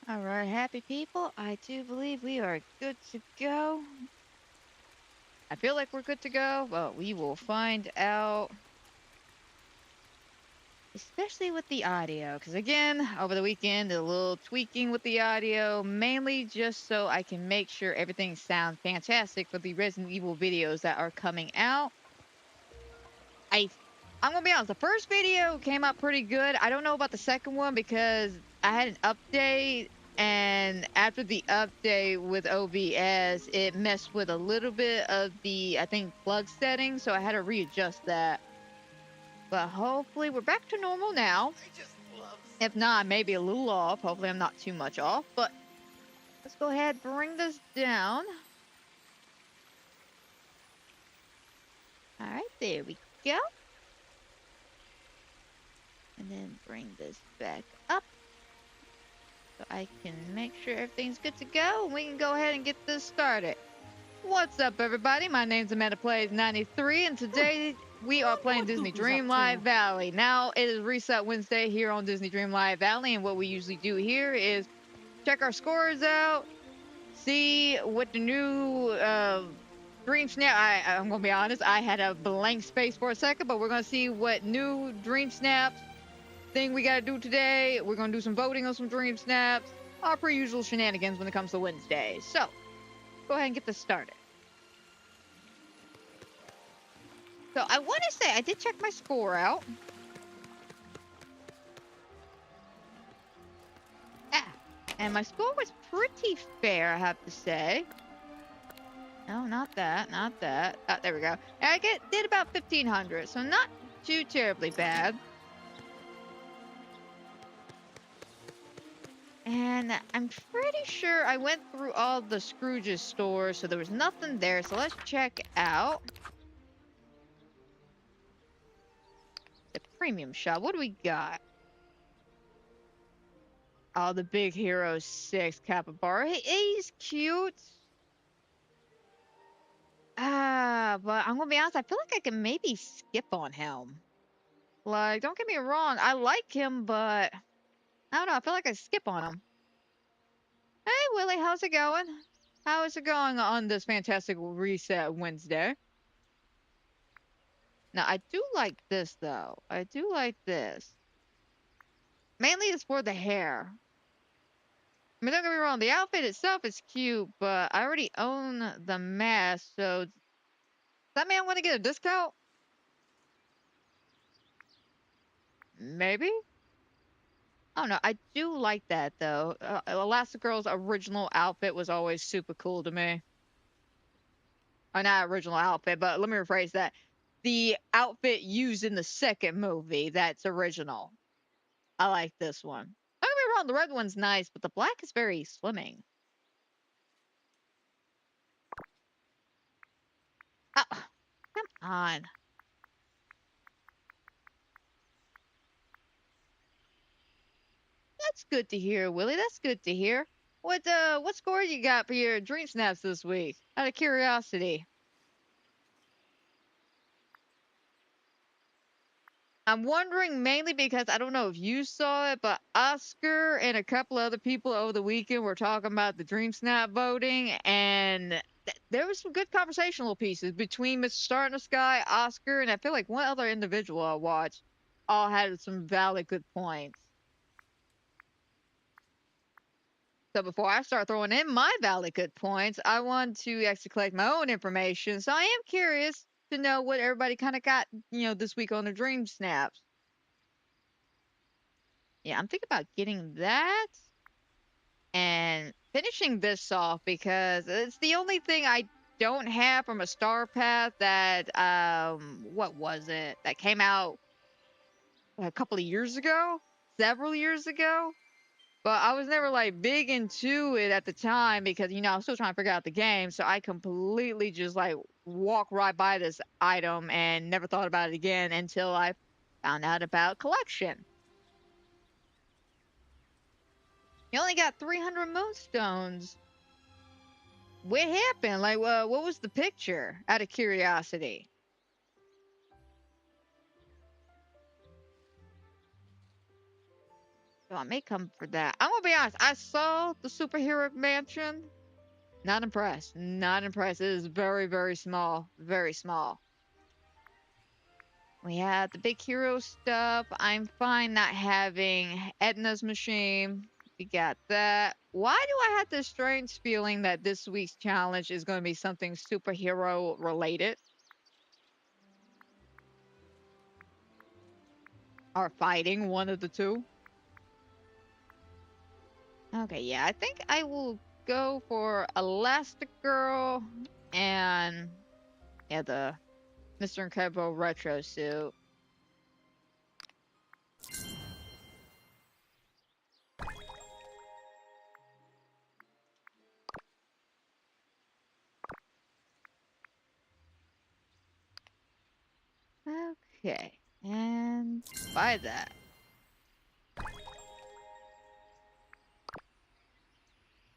All right, happy people. I do believe we are good to go. I feel like we're good to go, but we will find out, especially with the audio. Because again, over the weekend, a little tweaking with the audio, mainly just so I can make sure everything sounds fantastic for the Resident Evil videos that are coming out. I I'm gonna be honest, the first video came out pretty good. I don't know about the second one because I had an update, and after the update with OBS, it messed with a little bit of the, I think, plug settings, so I had to readjust that. But hopefully we're back to normal now. If not, maybe a little off. Hopefully I'm not too much off, but let's go ahead, bring this down. All right, there we go. And then bring this back up, so I can make sure everything's good to go, and we can go ahead and get this started. What's up, everybody? My name's Amanda Plays 93, and today we are playing Disney Dreamlight Valley. Now, it is Reset Wednesday here on Disney Dreamlight Valley, and what we usually do here is check our scores out, see what the new Dreamsnap. I'm gonna be honest, I had a blank space for a second, but we're gonna see what new Dreamsnaps thing we gotta do today. We're gonna do some voting on some Dreamsnaps. Our per usual shenanigans when it comes to Wednesday. So, go ahead and get this started. So, I want to say I did check my score out. Ah, and my score was pretty fair, I have to say. No, not that, not that. There we go. I did about 1,500, so not too terribly bad. And I'm pretty sure I went through all the Scrooge's stores, so there was nothing there. So let's check out the premium shop. What do we got? Oh, the Big Hero 6 capybara. He's cute. But I'm gonna be honest, I feel like I can maybe skip on him. Like, don't get me wrong, I like him, but I don't know, I feel like I skip on him. Hey, Willie, how's it going? How is it going on this fantastic Reset Wednesday? Now, I do like this, though. I do like this. Mainly it's for the hair. I mean, don't get me wrong, the outfit itself is cute, but I already own the mask, so does that mean I'm gonna get a discount? Maybe? I don't know. I do like that, though. Elastigirl's original outfit was always super cool to me. Or not original outfit, but let me rephrase that. The outfit used in the second movie that's original. I like this one. Don't get me wrong, the red one's nice, but the black is very slimming. Oh, come on. That's good to hear, Willie. That's good to hear. What score you got for your Dream Snaps this week? Out of curiosity. I'm wondering mainly because I don't know if you saw it, but Oscar and a couple other people over the weekend were talking about the Dream Snap voting, and there was some good conversational pieces between Mr. Star in the Sky, Oscar, and I feel like one other individual I watched all had some valid good points. So before I start throwing in my valid good points, I want to actually collect my own information. So I am curious to know what everybody kind of got, this week on the Dream Snaps. Yeah, I'm thinking about getting that and finishing this off because it's the only thing I don't have from a Star Path that what was it? That came out a couple of years ago, several years ago. But I was never like big into it at the time because I was still trying to figure out the game, so I completely just like walked right by this item and never thought about it again until I found out about collection. You only got 300 moonstones. What happened? Like, what was the picture? Out of curiosity. So I may come for that. I'm gonna be honest. I saw the superhero mansion. Not impressed. Not impressed. It is very, very small. Very small. We have the big hero stuff. I'm fine not having Edna's machine. We got that. Why do I have this strange feeling that this week's challenge is going to be something superhero related? Or fighting, one of the two? Okay, yeah, I think I will go for Elastic Girl and yeah, the Mr. Incredible retro suit. Okay, and buy that.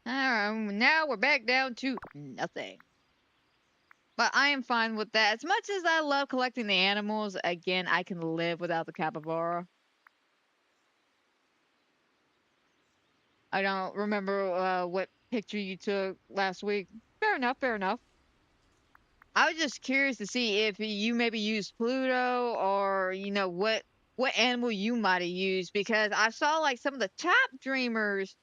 Alright, now we're back down to nothing. But I am fine with that. As much as I love collecting the animals, again, I can live without the capybara. I don't remember what picture you took last week. Fair enough, fair enough. I was just curious to see if you maybe used Pluto or what animal you might have used because I saw like some of the top dreamers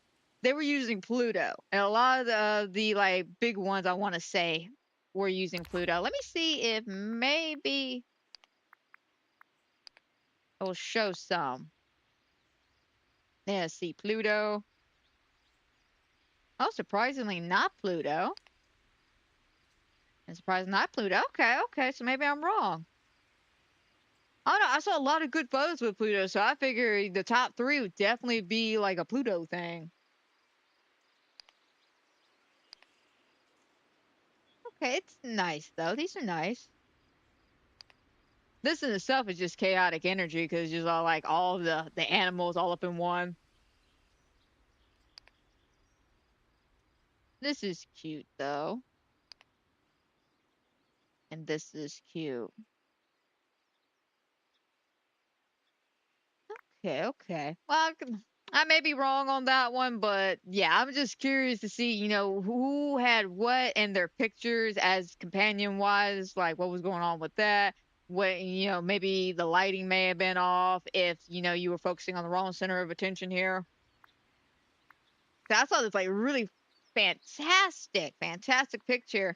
they were using Pluto and a lot of the like big ones I want to say were using Pluto. Let me see if maybe it will show some. Yeah, see Pluto. Oh, surprisingly not Pluto. And surprisingly not Pluto. Okay, okay, so maybe I'm wrong. Oh no, I saw a lot of good photos with Pluto, so I figured the top three would definitely be like a Pluto thing. Okay, it's nice though. These are nice. This in itself is just chaotic energy because it's just all like all the animals all up in one. This is cute though, and this is cute. Okay, okay. Well, I may be wrong on that one, but yeah, I'm just curious to see, who had what in their pictures as companion wise, like what was going on with that. What, maybe the lighting may have been off if, you were focusing on the wrong center of attention here. So I saw this like really fantastic, fantastic picture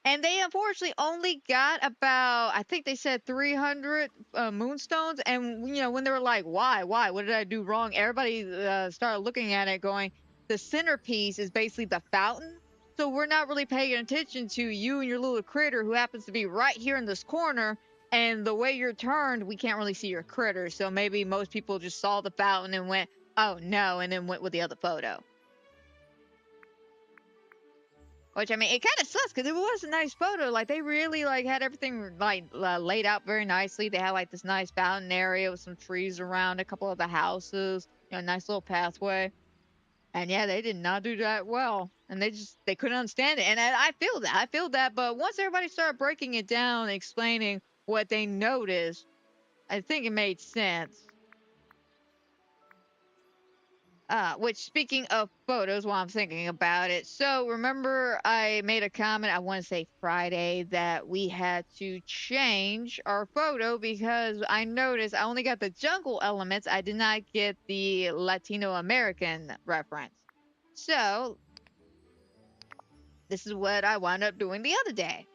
and they unfortunately only got about, I think they said 300 moonstones. And, when they were like, why? What did I do wrong? Everybody started looking at it going, the centerpiece is basically the fountain. So we're not really paying attention to you and your little critter who happens to be right here in this corner. And the way you're turned, we can't really see your critter. So maybe most people just saw the fountain and went, oh no, and then went with the other photo. Which I mean, it kind of sucks because it was a nice photo. Like they really like had everything like laid out very nicely. They had like this nice fountain area with some trees around a couple of the houses. Nice little pathway. And yeah, they did not do that well, and they couldn't understand it. And I feel that. I feel that. But once everybody started breaking it down, and explaining what they noticed, I think it made sense. Which speaking of photos, while I'm thinking about it, so remember I made a comment, I want to say Friday, that we had to change our photo because I noticed I only got the jungle elements. I did not get the Latino American reference. So this is what I wound up doing the other day.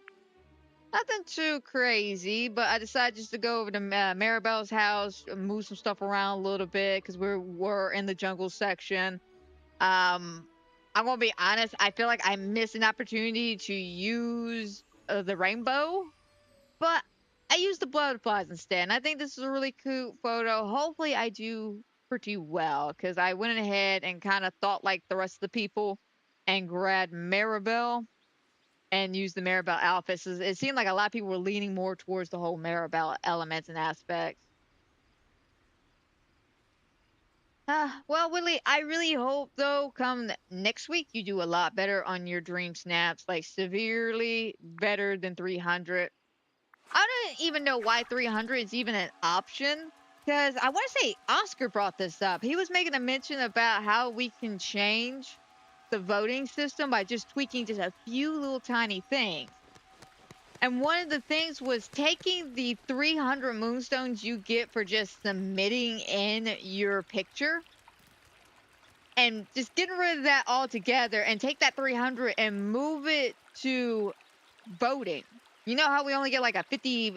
Nothing too crazy, but I decided just to go over to Maribel's house, move some stuff around a little bit because we're in the jungle section. I'm gonna be honest. I feel like I missed an opportunity to use the rainbow, but I used the butterflies instead. And I think this is a really cute photo. Hopefully, I do pretty well because I went ahead and kind of thought like the rest of the people and grabbed Maribel and used the Maribel outfits. It seemed like a lot of people were leaning more towards the whole Maribel elements and aspects. Well, Willie, I really hope though, come next week, you do a lot better on your dream snaps, like severely better than 300. I don't even know why 300 is even an option, because I want to say Oscar brought this up. He was making a mention about how we can change the voting system by just tweaking just a few little tiny things. And one of the things was taking the 300 moonstones you get for just submitting in your picture and just getting rid of that altogether and take that 300 and move it to voting. You know how we only get like a 50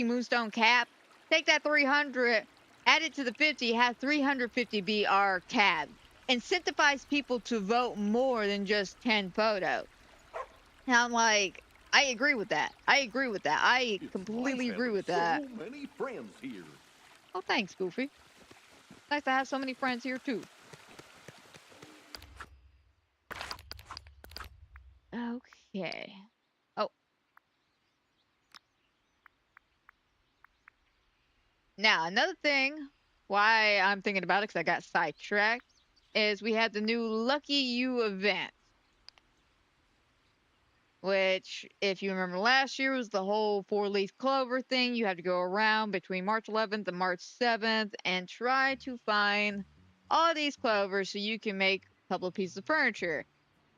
moonstone cap? Take that 300, add it to the 50, have 350 be our tab. Incentivize people to vote more than just 10 photos. And I'm like, I agree with that. I agree with that. I completely agree with that. So many friends here. Oh, thanks, Goofy. Nice to have so many friends here, too. Okay. Oh. Now, another thing why I'm thinking about it, because I got sidetracked, is we had the new Lucky You event. Which, if you remember last year, was the whole 4-leaf clover thing. You had to go around between March 11th and March 7th and try to find all these clovers so you can make a couple of pieces of furniture.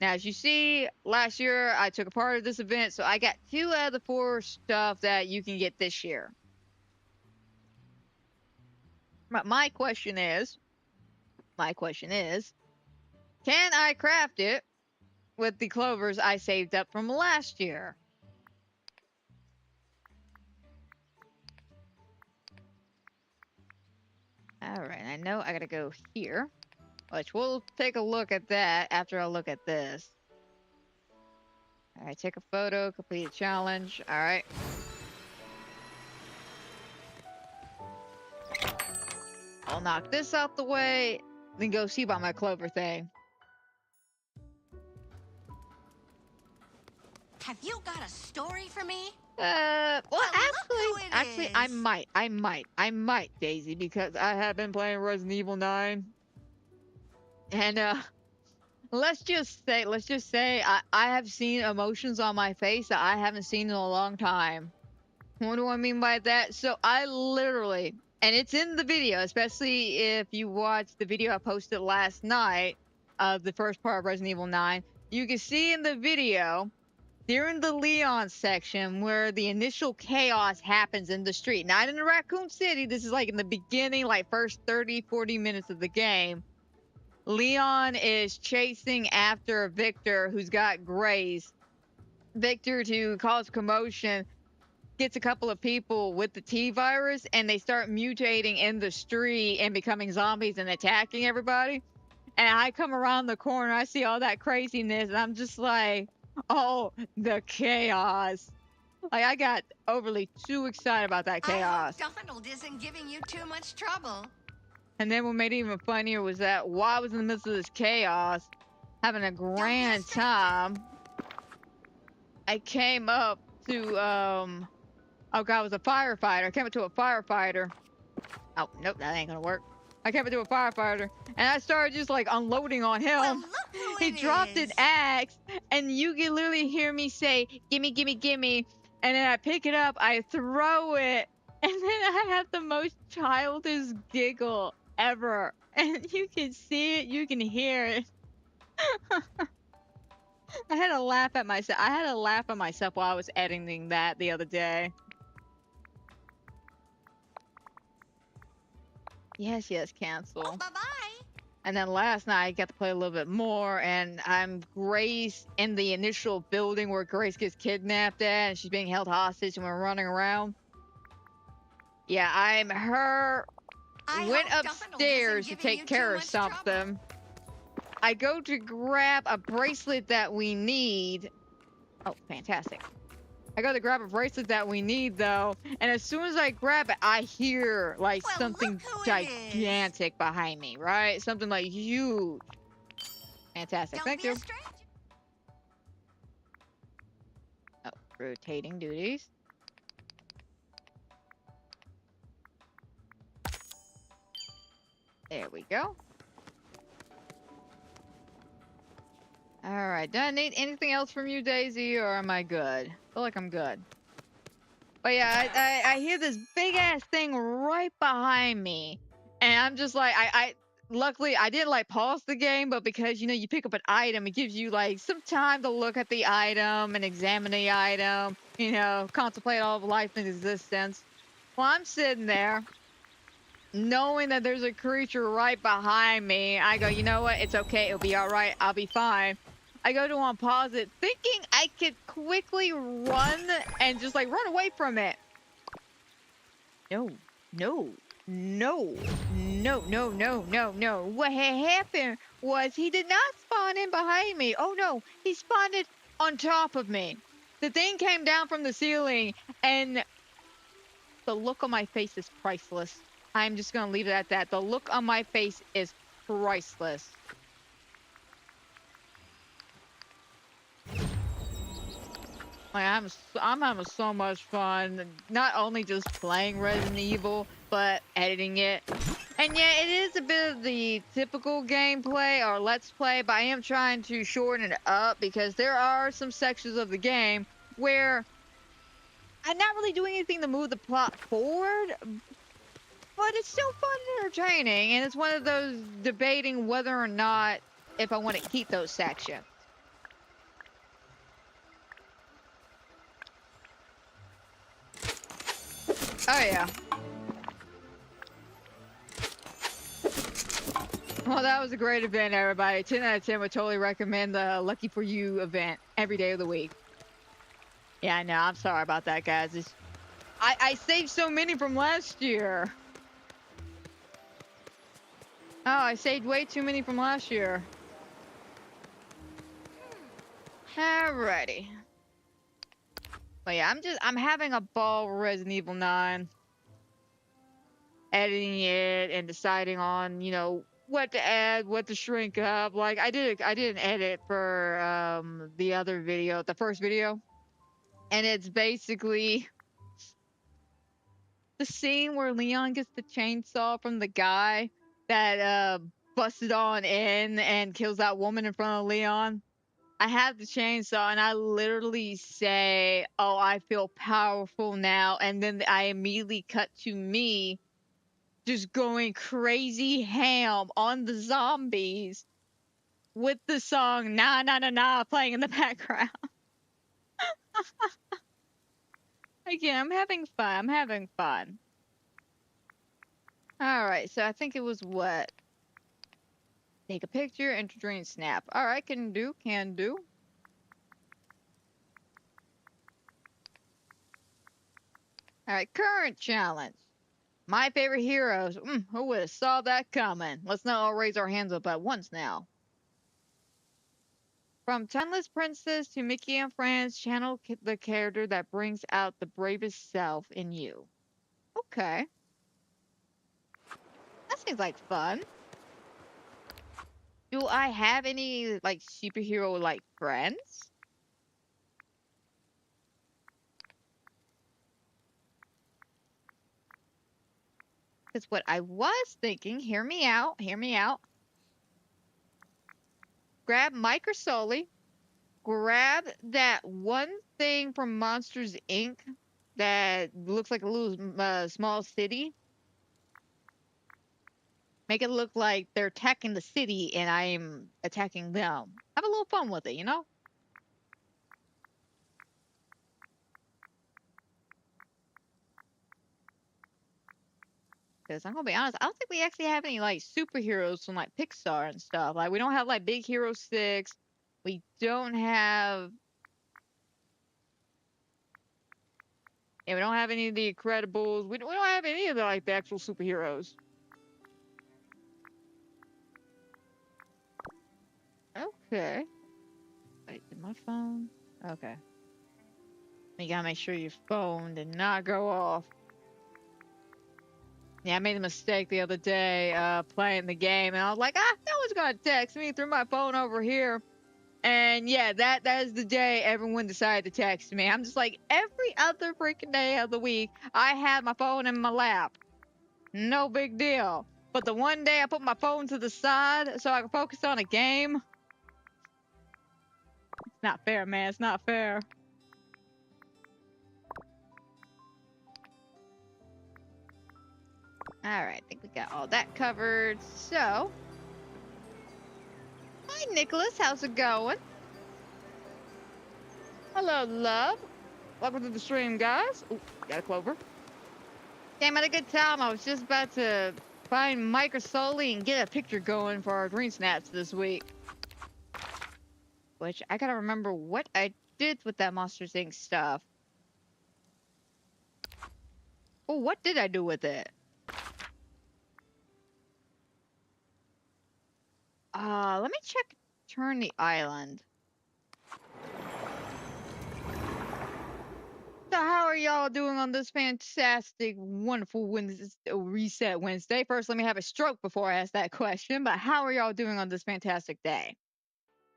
Now, as you see, last year I took a part of this event, so I got 2 out of the 4 stuff that you can get this year. But my question is, can I craft it with the clovers I saved up from last year? Alright, I know I gotta go here, which we'll take a look at that after I look at this. Alright, take a photo, complete a challenge. Alright. I'll knock this out the way, then go see about my clover thing. Have you got a story for me? Well, Well, look who actually, it I might, Daisy, because I have been playing Resident Evil 9. And, let's just say, I have seen emotions on my face that I haven't seen in a long time. What do I mean by that? So I literally, and it's in the video, especially if you watch the video I posted last night of the first part of Resident Evil 9, you can see in the video, during the Leon section where the initial chaos happens in the street, not in the Raccoon City, this is like in the beginning, like first 30, 40 minutes of the game, Leon is chasing after Victor, who's got Grace. Victor, to cause commotion, gets a couple of people with the T virus and they start mutating in the street and becoming zombies and attacking everybody. And I come around the corner, I see all that craziness, and I'm just like, oh, the chaos. Like, I got overly too excited about that chaos. I hope Donald isn't giving you too much trouble. And then what made it even funnier was that while I was in the midst of this chaos, having a grand time, I came up to, oh god, it was a firefighter. I came up to a firefighter. Oh, nope, that ain't gonna work. I came up to a firefighter, and I started just, like, unloading on him. Well, look who He it dropped is. an axe, and you can literally hear me say, gimme, gimme, gimme. And then I pick it up, I throw it, and then I have the most childish giggle ever. And you can see it, you can hear it. I had to laugh at myself. I had to laugh at myself while I was editing that the other day. Yes, cancel. Oh, bye-bye. And then last night I got to play a little bit more, and I'm Grace in the initial building where Grace gets kidnapped at, and she's being held hostage, and we're running around. Yeah, I'm her. Went upstairs to take care of something. I go to grab a bracelet that we need. Oh, fantastic. I go to grab a bracelet that we need, though, and as soon as I grab it, I hear, like, something gigantic behind me, right? Something, like, huge. Fantastic. Thank you. Oh, rotating duties. There we go. Alright, do I need anything else from you, Daisy, or am I good? I feel like I'm good. But yeah, I hear this big ass thing right behind me, and I'm just like, luckily I didn't like pause the game, but because you pick up an item, it gives you like some time to look at the item and examine the item, contemplate all of life and existence. Well, I'm sitting there knowing that there's a creature right behind me. I go, you know what? It's okay. It'll be all right. I'll be fine. I go to unpause it, thinking I could quickly run and just like run away from it. No, no, no, no, no, no, no, no. What had happened was he did not spawn in behind me. Oh no, he spawned on top of me. The thing came down from the ceiling, and the look on my face is priceless. I'm just gonna leave it at that. The look on my face is priceless. Like I'm having so much fun. Not only just playing Resident Evil, but editing it. And yeah, it is a bit of the typical gameplay or let's play, but I am trying to shorten it up because there are some sections of the game where I'm not really doing anything to move the plot forward, but it's still fun and entertaining, and it's one of those debating whether or not if I want to keep those sections. Oh yeah. Well, that was a great event, everybody. 10 out of 10 would totally recommend the Lucky For You event every day of the week. Yeah, I know. I'm sorry about that, guys. I saved so many from last year. Oh, I saved way too many from last year. Alrighty. But yeah, I'm having a ball with Resident Evil 9. Editing it and deciding on, what to add, what to shrink up. Like I did an edit for the other video, the first video. And it's basically the scene where Leon gets the chainsaw from the guy that busted on in and kills that woman in front of Leon. I have the chainsaw and I literally say, "Oh, I feel powerful now," and then I immediately cut to me just going crazy ham on the zombies with the song "Na Na Na Na" playing in the background. Again, I'm having fun. I'm having fun. All right, so I think it was what? Take a picture, enter Dreamsnap. All right, can do, can do. All right, current challenge. My favorite heroes. Who would have saw that coming? Let's not all raise our hands up at once now. From Timeless Princess to Mickey and Friends, channel the character that brings out the bravest self in you. Okay. That seems like fun. Do I have any, like, superhero, like, friends? Because what I was thinking, hear me out, hear me out. Grab Mike or Sully. Grab that one thing from Monsters, Inc. that looks like a little small city. Make it look like they're attacking the city and I'm attacking them. Have a little fun with it, you know? Because I'm gonna be honest, I don't think we actually have any like superheroes from like Pixar and stuff. Like we don't have like Big Hero 6. We don't have. Yeah, we don't have any of the Incredibles. We don't have any of the like the actual superheroes. Okay. Wait, did my phone? Okay. You gotta make sure your phone did not go off. Yeah, I made a mistake the other day playing the game, and I was like, no one's gonna text me. Threw my phone over here, and yeah, that is the day everyone decided to text me. I'm just like, every other freaking day of the week, I had my phone in my lap. No big deal. But the one day I put my phone to the side so I could focus on a game. It's not fair, man. It's not fair. Alright, I think we got all that covered. So, hi Nicholas, how's it going? Hello, love. Welcome to the stream, guys. Ooh, got a clover. Came at a good time. I was just about to find Mike or Sully and get a picture going for our Dreamsnaps this week. Which, I gotta remember what I did with that Monsters Inc. stuff. Oh, what did I do with it? Let me check Turn the Island. So how are y'all doing on this fantastic, wonderful Reset Wednesday? First, let me have a stroke before I ask that question, but how are y'all doing on this fantastic day?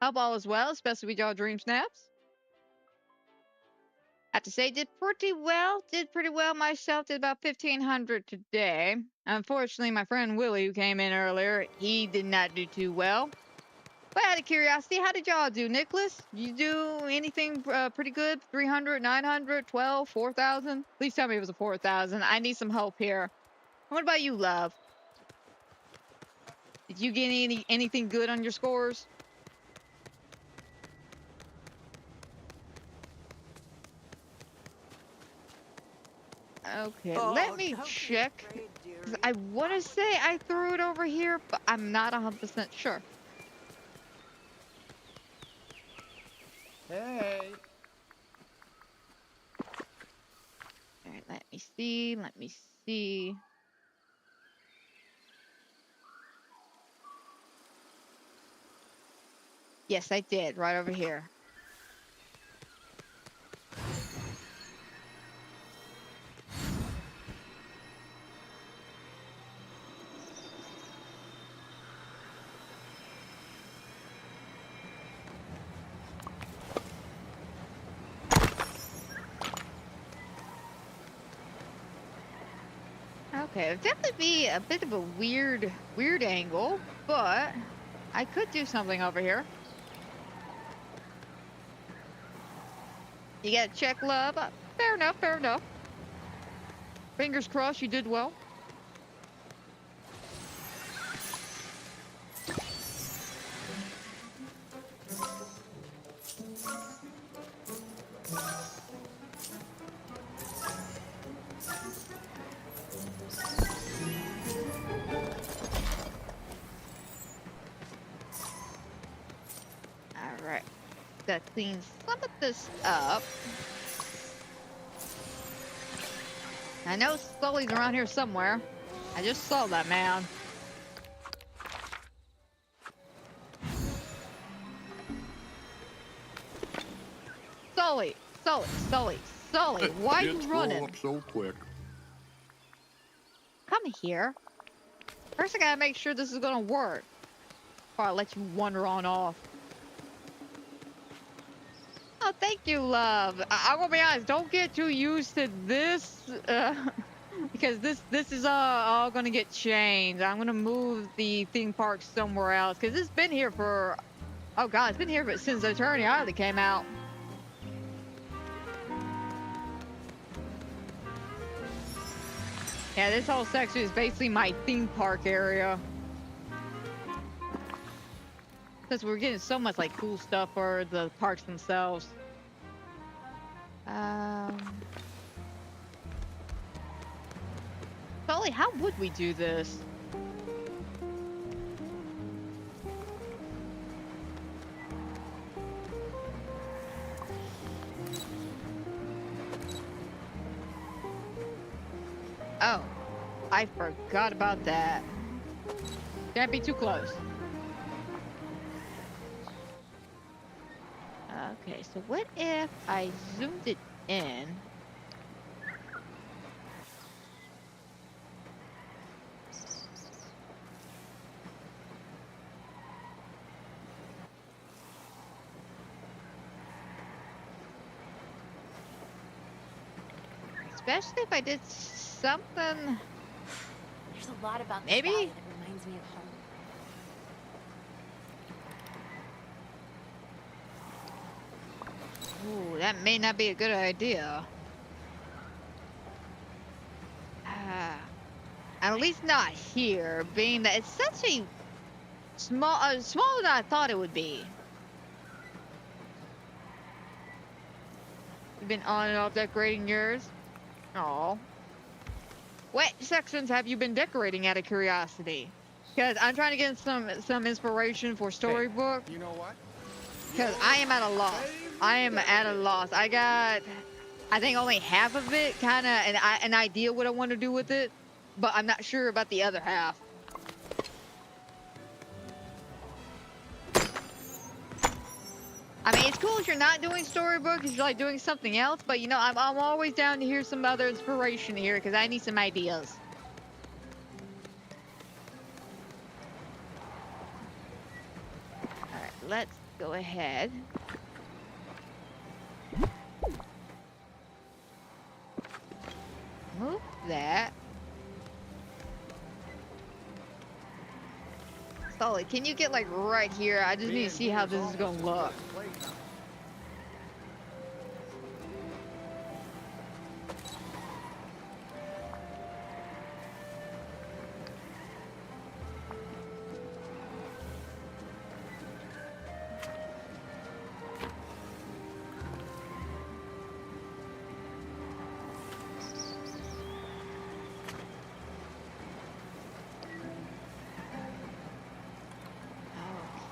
Hope all is well, especially with y'all Dream Snaps. I have to say, did pretty well myself, did about 1,500 today. Unfortunately, my friend Willie, who came in earlier, he did not do too well. But out of curiosity, how did y'all do, Nicholas? You do anything pretty good? 300, 900, 12, 4,000? Please tell me it was a 4,000. I need some help here. What about you, love? Did you get anything good on your scores? Okay, let me check. 'Cause I want to say I threw it over here, but I'm not 100% sure. Hey. All right, let me see. Let me see. Yes, I did. Right over here. Okay, it'd definitely be a bit of a weird angle, but I could do something over here. You gotta check, love. Fair enough, fair enough. Fingers crossed you did well. Alright. Gotta clean some of this up. I know Sully's around here somewhere. I just saw that man. Sully! Sully! Sully! Sully! Why are you running? Up so quick. Come here. First I gotta make sure this is gonna work before I let you wander on off. Oh, thank you, love. I'm gonna be honest, don't get too used to this, because this is all gonna get changed. I'm gonna move the theme park somewhere else, because it's been here for, oh god, it's been here since Eternity Island came out. Yeah, this whole section is basically my theme park area. Since we're getting so much like cool stuff for the parks themselves. Sully, how would we do this? Oh, I forgot about that. Can't be too close. Okay, so what if I zoomed it in? Especially if I did something. There's a lot about Maybe? this valley that reminds me of home. Ooh, that may not be a good idea. At least not here, being that it's such a smaller than I thought it would be. You've been on and off decorating yours? Oh. What sections have you been decorating out of curiosity? Because I'm trying to get some inspiration for storybook. You know what? Because I am at a loss. I am at a loss. I got, I think only half of it, kind of an idea what I want to do with it, but I'm not sure about the other half. I mean, it's cool if you're not doing storybook, if you're like doing something else, but you know, I'm always down to hear some other inspiration here because I need some ideas. Alright, let's go ahead. Move that. Solid, can you get like right here? I just need to see how this is gonna look.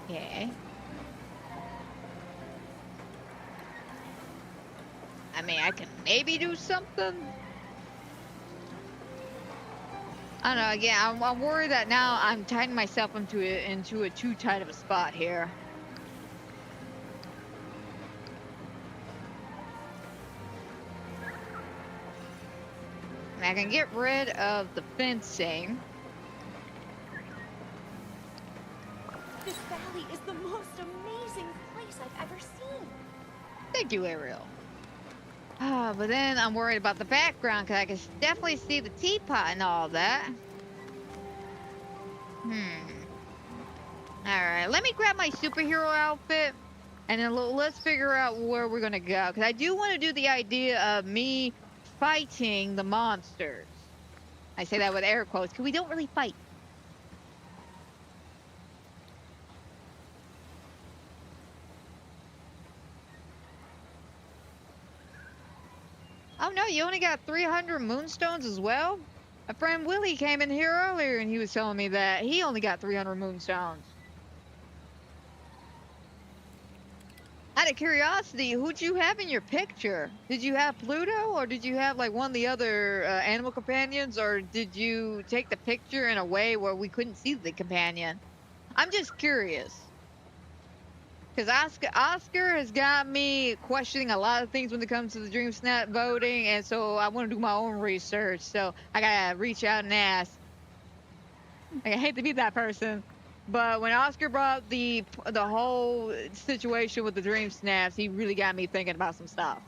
Okay. I mean, I can maybe do something. I don't know. Again, I'm worried that now I'm tightening myself into a too tight of a spot here. And I can get rid of the fencing. This valley is the most amazing place I've ever seen. Thank you, Ariel. Ah, but then I'm worried about the background because I can definitely see the teapot and all that. Alright, let me grab my superhero outfit and then let's figure out where we're gonna go. Because I do want to do the idea of me fighting the monsters. I say that with air quotes because we don't really fight. Oh no, you only got 300 moonstones as well? My friend Willie came in here earlier and he was telling me that he only got 300 moonstones. Out of curiosity, who'd you have in your picture? Did you have Pluto or did you have like one of the other animal companions, or did you take the picture in a way where we couldn't see the companion? I'm just curious. Because Oscar has got me questioning a lot of things when it comes to the Dreamsnap voting, and so I want to do my own research. So I gotta reach out and ask. Like, I hate to be that person, but when Oscar brought up the whole situation with the Dreamsnaps, he really got me thinking about some stuff.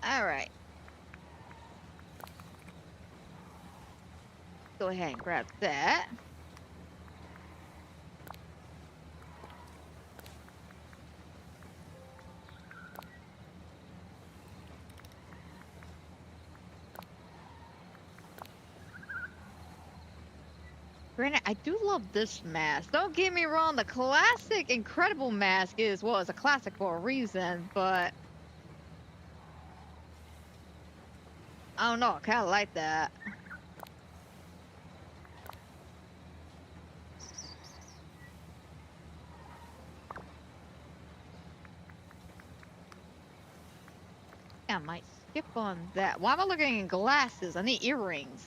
All right. Go ahead and grab that. Granted, I do love this mask. Don't get me wrong, the classic Incredible mask is, well, it's a classic for a reason, but I don't know, I kind of like that. I might skip on that. Why am I looking at glasses? I need earrings.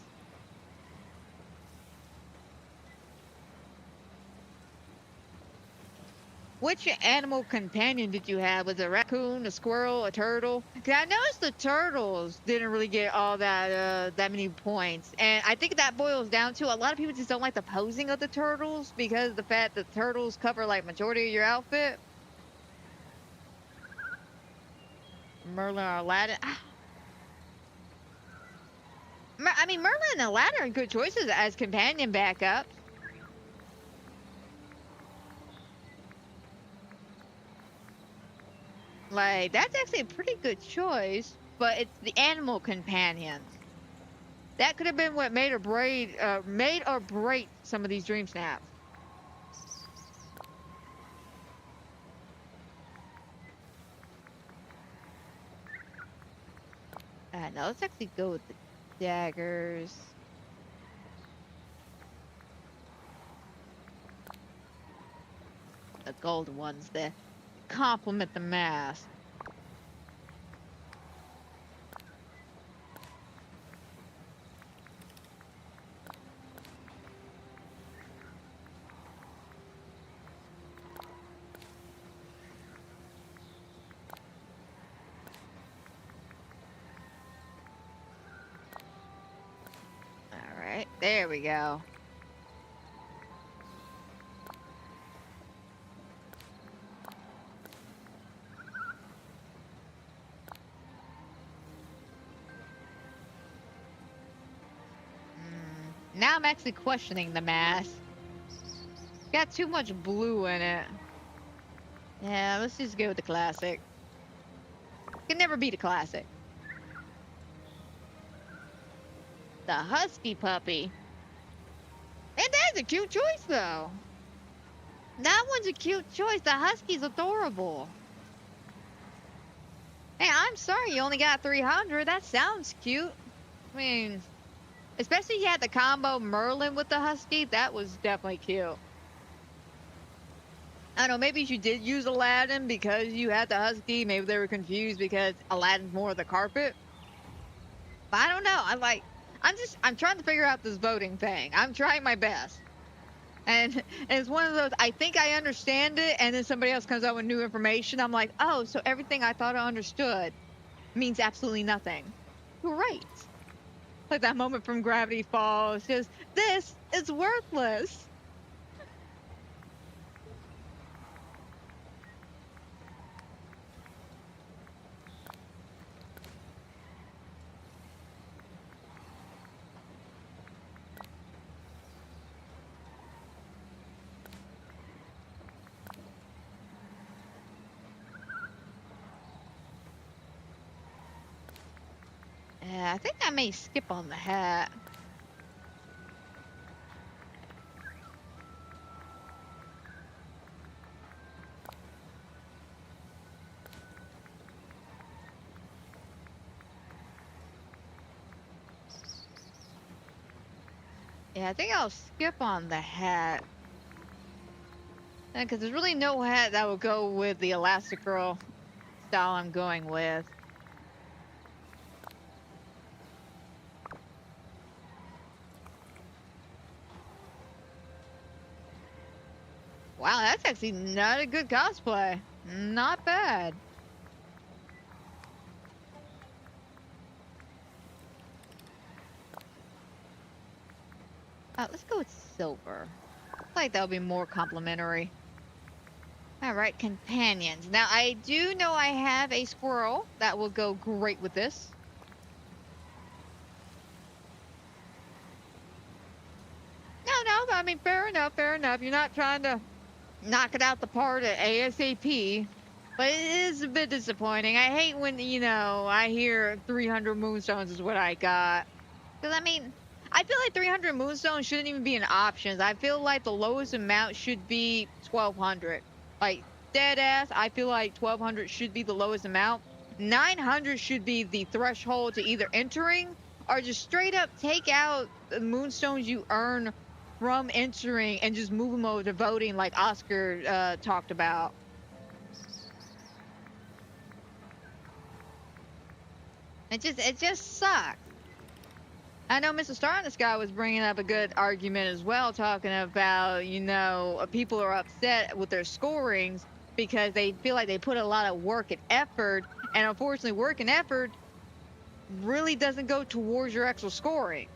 Which animal companion did you have? Was it a raccoon, a squirrel, a turtle? Because I noticed the turtles didn't really get all that many points, and I think that boils down to a lot of people just don't like the posing of the turtles because of the fact that turtles cover like majority of your outfit. Merlin or Aladdin. I mean, Merlin and Aladdin are good choices as companion backup. Like, that's actually a pretty good choice, but it's the animal companions. That could have been what made or break some of these dream snaps. Now let's actually go with the daggers. The golden ones that complement the mask. Alright, there we go. Now I'm actually questioning the mask. Got too much blue in it. Yeah, let's just go with the classic. Can never beat a classic. The husky puppy. And that's a cute choice, though. That one's a cute choice. The husky's adorable. Hey, I'm sorry you only got 300. That sounds cute. I mean, especially you had the combo Merlin with the husky. That was definitely cute. I don't know, maybe you did use Aladdin because you had the husky. Maybe they were confused because Aladdin's more of the carpet. But I don't know. I'm trying to figure out this voting thing. I'm trying my best. And it's one of those, I think I understand it, and then somebody else comes out with new information. I'm like, oh, so everything I thought I understood means absolutely nothing. Great. Like that moment from Gravity Falls, just, this is worthless. Yeah, I think I may skip on the hat. Yeah, I think I'll skip on the hat. Because there's really no hat that will go with the Elastigirl style I'm going with. Wow, that's actually not a good cosplay. Not bad. Let's go with silver. I feel like that would be more complimentary. Alright, companions. Now, I do know I have a squirrel that will go great with this. No, I mean, fair enough, fair enough. You're not trying to knock it out the park at ASAP. But it is a bit disappointing. I hate when, you know, I hear 300 moonstones is what I got. Because, I mean, I feel like 300 moonstones shouldn't even be an option. I feel like the lowest amount should be 1,200. Like, dead ass, I feel like 1,200 should be the lowest amount. 900 should be the threshold to either entering or just straight up take out the moonstones you earn from entering and just move them over to voting like Oscar talked about. It just sucks. I know Mr. Star in the Sky was bringing up a good argument as well, talking about, you know, people are upset with their scorings because they feel like they put a lot of work and effort, and unfortunately work and effort really doesn't go towards your actual scoring.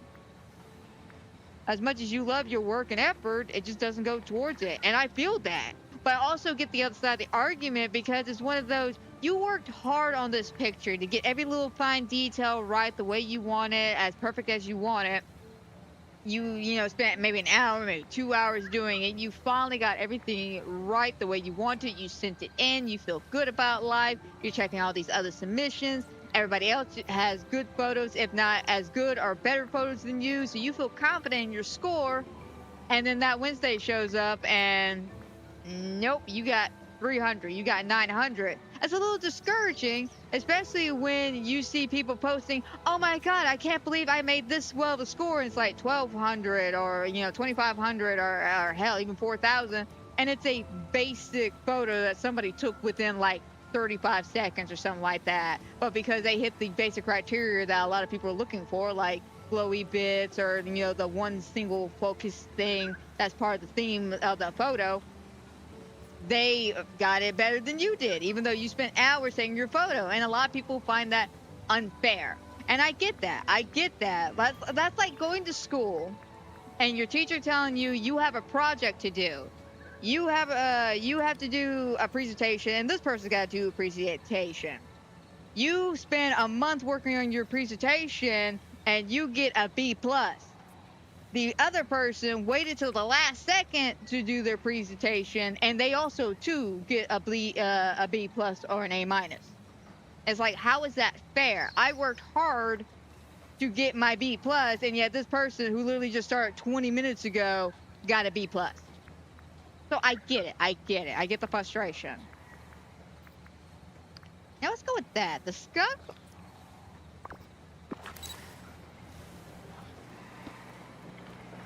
As much as you love your work and effort, it just doesn't go towards it, and I feel that. But I also get the other side of the argument because it's one of those, you worked hard on this picture to get every little fine detail right the way you want it, as perfect as you want it. You know, spent maybe an hour, maybe 2 hours doing it. You finally got everything right the way you want it. You sent it in. You feel good about life. You're checking all these other submissions. everybody else has good photos, if not as good or better photos than you, so you feel confident in your score. And then that Wednesday shows up and nope, you got 300, you got 900. That's a little discouraging, especially when you see people posting, oh my God, I can't believe I made this well of a score. And it's like 1200 or, 2500 or hell, even 4000. And it's a basic photo that somebody took within like 35 seconds or something like that. But because they hit the basic criteria that a lot of people are looking for, like glowy bits or, the one single focus thing that's part of the theme of the photo, they got it better than you did, even though you spent hours taking your photo. And a lot of people find that unfair. And I get that. I get that. That's like going to school and your teacher telling you you have a project to do. You have to do a presentation, and this person's got to do a presentation. You spend a month working on your presentation, and you get a B plus. The other person waited till the last second to do their presentation, and they also too get a B plus or an A minus. It's like, how is that fair? I worked hard to get my B plus, and yet this person who literally just started 20 minutes ago got a B plus. So I get it. I get the frustration. Now let's go with that. The skunk.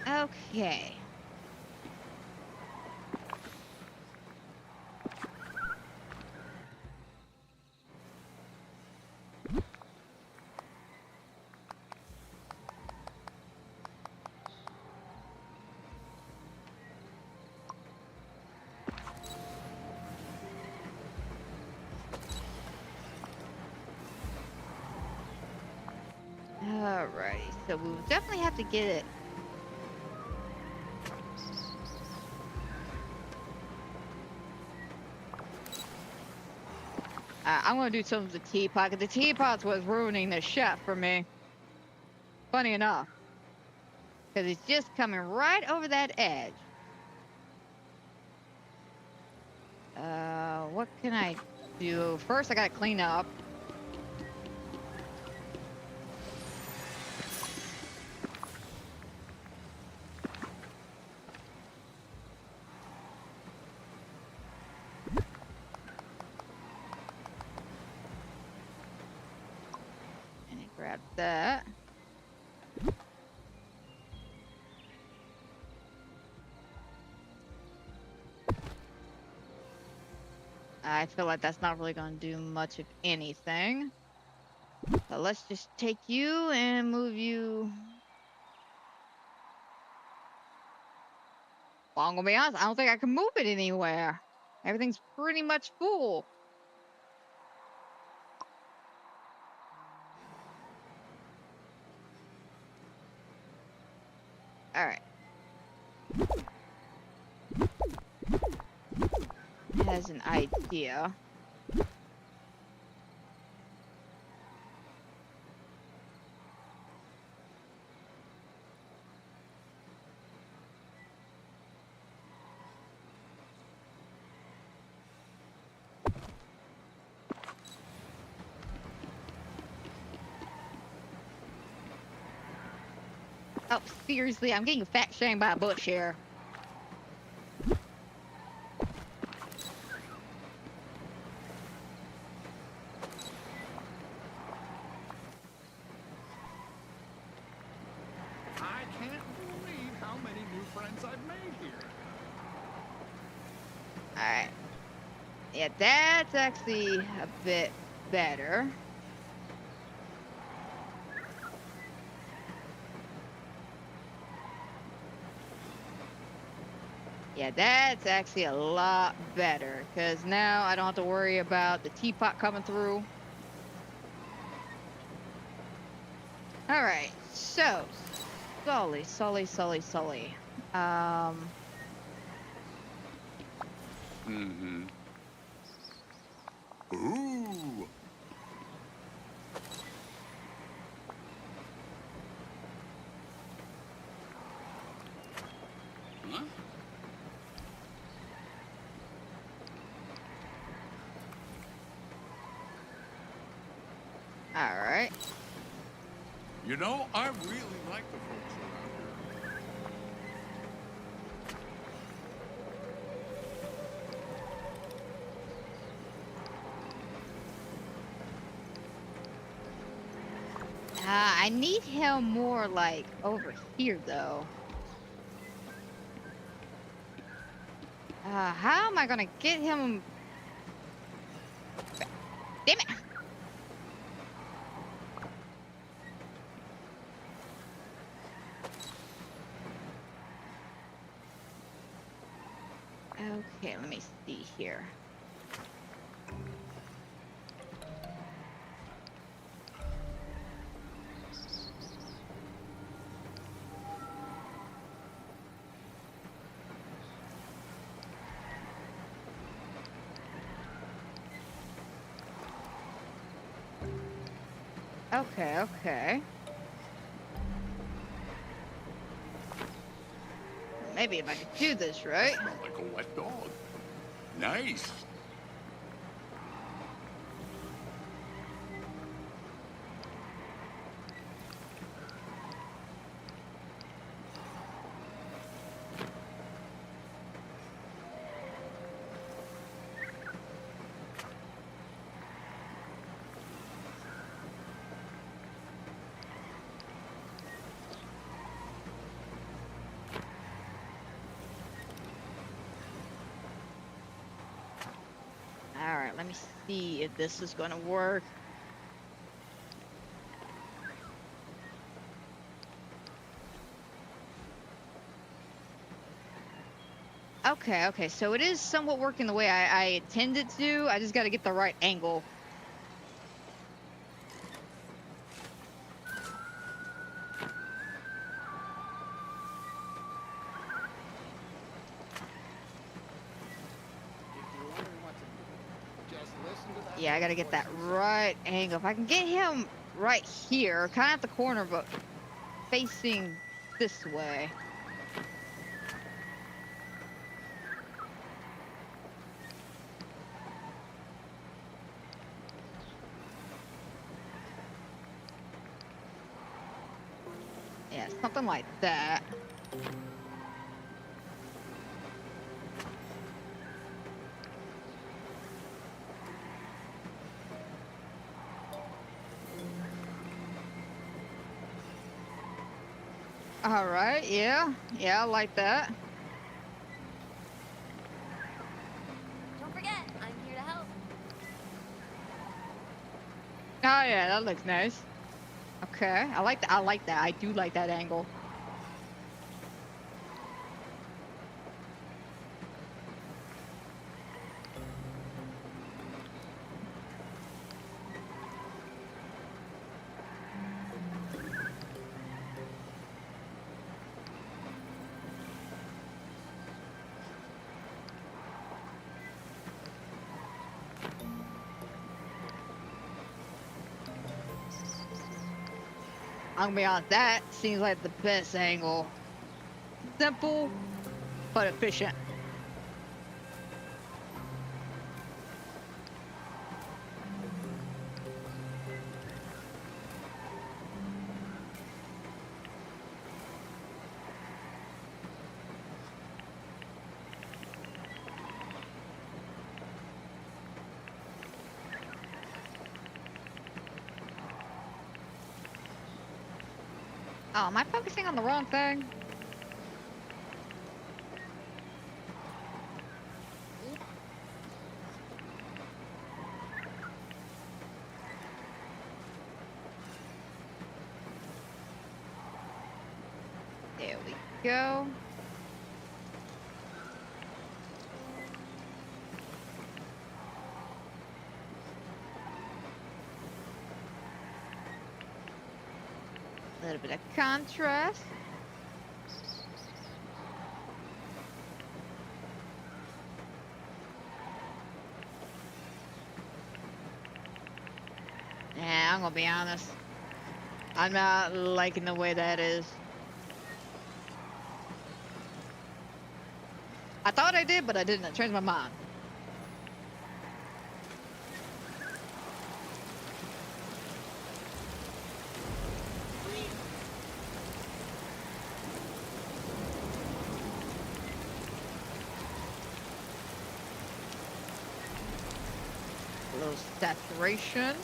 Okay. Alright, so we will definitely have to get it. I'm gonna do some of the teapot, because the teapot's was ruining the chef for me. Funny enough. Because it's just coming right over that edge. What can I do? First, I gotta clean up. And grab that. I feel like that's not really going to do much of anything. So let's just take you and move you. Well, I'm going to be honest, I don't think I can move it anywhere. Everything's pretty much full. Alright. Has an idea. Oh, seriously, I'm getting fat shamed by a bush here. I can't believe how many new friends I've made here. Alright. Yeah, that's actually a bit better. Yeah, that's actually a lot better, because now I don't have to worry about the teapot coming through. Alright, so, Sully. Mm-hmm. Ooh. Huh? Alright. You know, I really like the folks around here. I need him more like over here though. How am I gonna get him? Damn it! Okay, let me see here. Okay, okay. Maybe if I could do this right. Smell like a wet dog. Nice. Alright, let me see if this is gonna work. Okay, okay, so it is somewhat working the way I intended to. I just gotta get the right angle. If you're wondering what to do, just listen to that. Yeah, I gotta get that right angle. If I can get him right here, kind of at the corner, but facing this way. Yeah, something like that. All right, yeah, I like that. Don't forget, I'm here to help. Oh yeah, that looks nice. Okay, I like that. I like that. I do like that angle. I'm gonna be honest, that seems like the best angle. Simple, but efficient. Oh, am I focusing on the wrong thing? There we go. A little bit of contrast. Yeah, I'm gonna be honest. I'm not liking the way that is. I thought I did, but I didn't. I changed my mind. little saturation.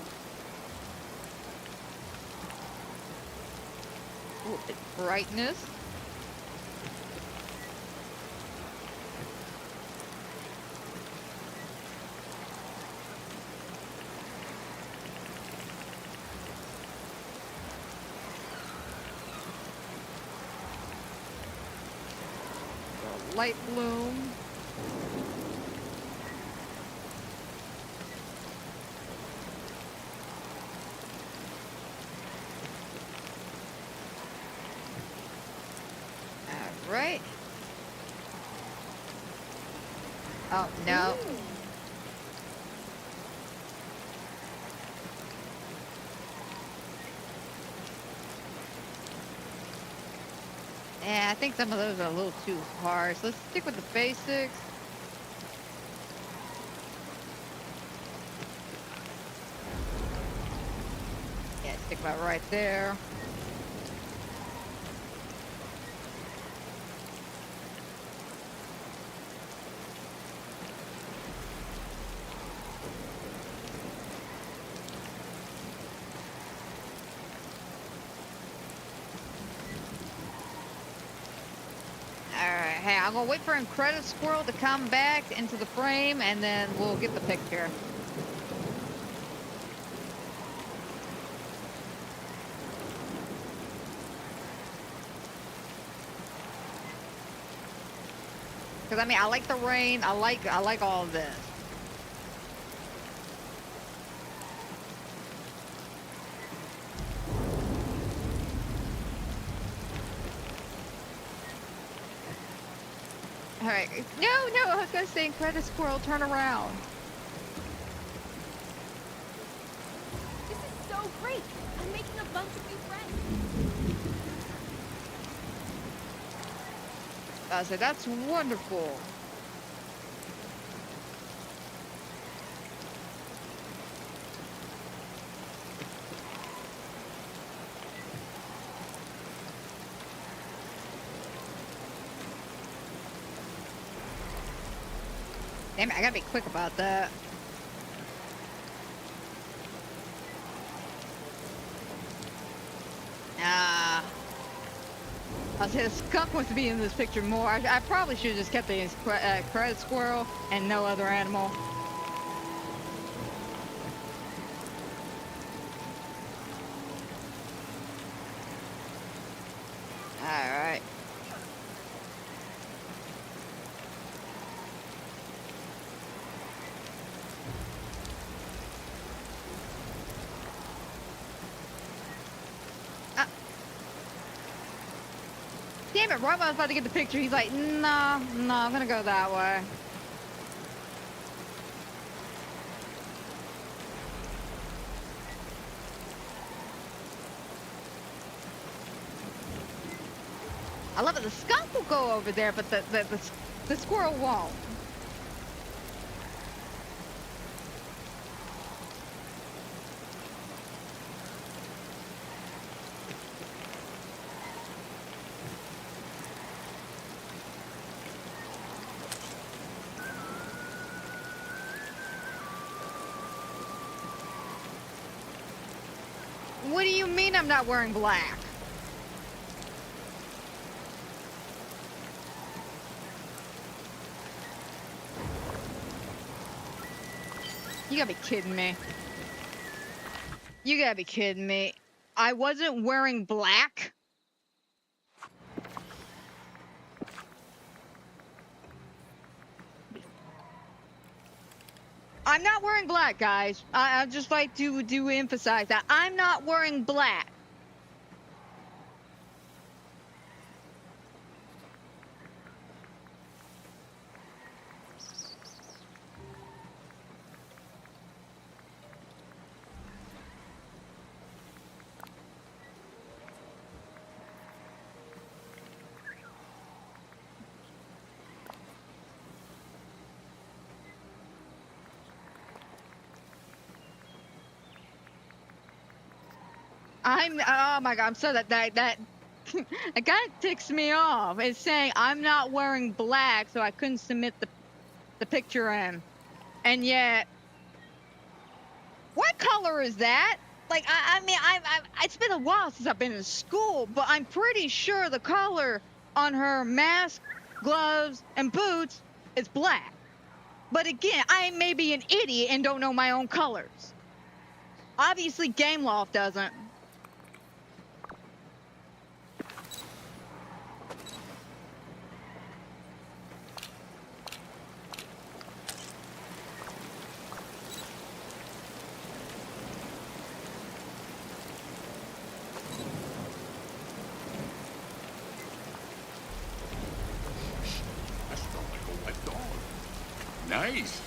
A little bit brightness. Light bloom. All right. Oh, no. Ooh. Yeah, I think some of those are a little too harsh. Let's stick with the basics. Yeah, stick about right there. Alright, hey, I'm gonna wait for Credit Squirrel to come back into the frame and then we'll get the picture. Cause I mean, I like the rain, I like all of this. Alright, no, I was gonna say Credit Squirrel, turn around. This is so great. I'm making a bunch of new friends. I said, that's wonderful. Damn it, I gotta be quick about that. I said, the skunk wants to be in this picture more. I probably should have just kept the Credit Squirrel and no other animal. Alright. Damn it, right when I was about to get the picture, he's like, no, I'm gonna go that way. I love it, the skunk will go over there, but the squirrel won't. What do you mean I'm not wearing black? You gotta be kidding me. You gotta be kidding me. I wasn't wearing black? I'm not wearing black, guys. I'd just like to emphasize that. I'm not wearing black. Oh my god, I'm so that it kind of ticks me off. It's saying I'm not wearing black, so I couldn't submit the picture in. And yet, What color is that? Like, I mean, it's been a while since I've been in school, but I'm pretty sure the color on her mask, gloves, and boots is black. But again, I may be an idiot and don't know my own colors. Obviously, Game Loft doesn't. I smell like a wet dog. Nice.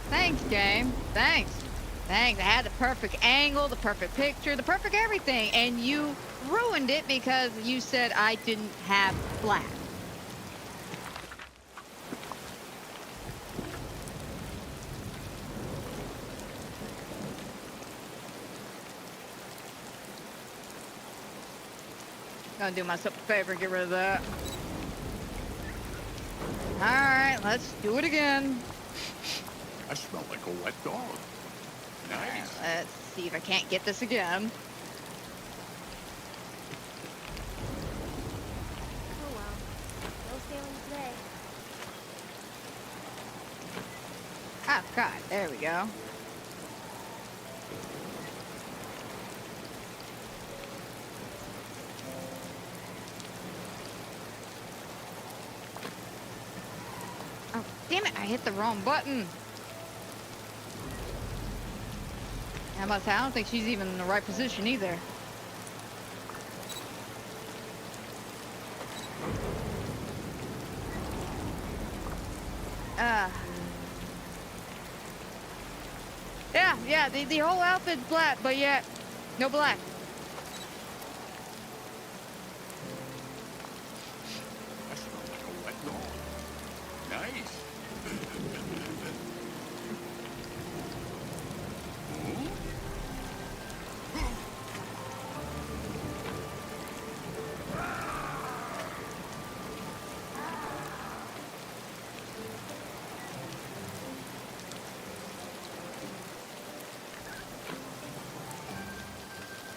Thanks, game. Thanks. Thanks. I had the perfect angle, the perfect picture, the perfect everything, and you ruined it because you said I didn't have black. Gonna do myself a favor, get rid of that. Alright, let's do it again. I smell like a wet dog. Nice. Let's see if I can't get this again. Oh well. No sailing today. Oh, God, there we go. Oh, damn it, I hit the wrong button. I must say, I don't think she's even in the right position either. Yeah, the whole outfit's black, but yet, no black. I smell like a wet dog. Nice.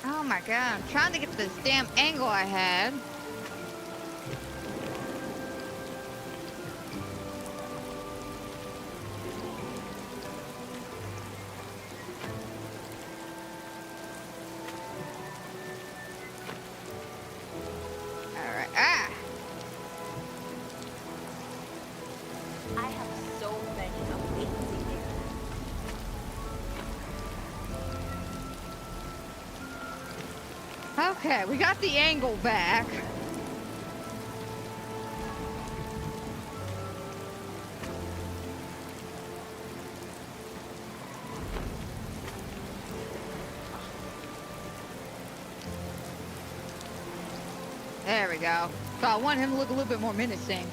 Oh my God, I'm trying to get this damn angle I had. Alright, I have so many amazing pictures. Okay, we got the angle back. There we go. So I want him to look a little bit more menacing.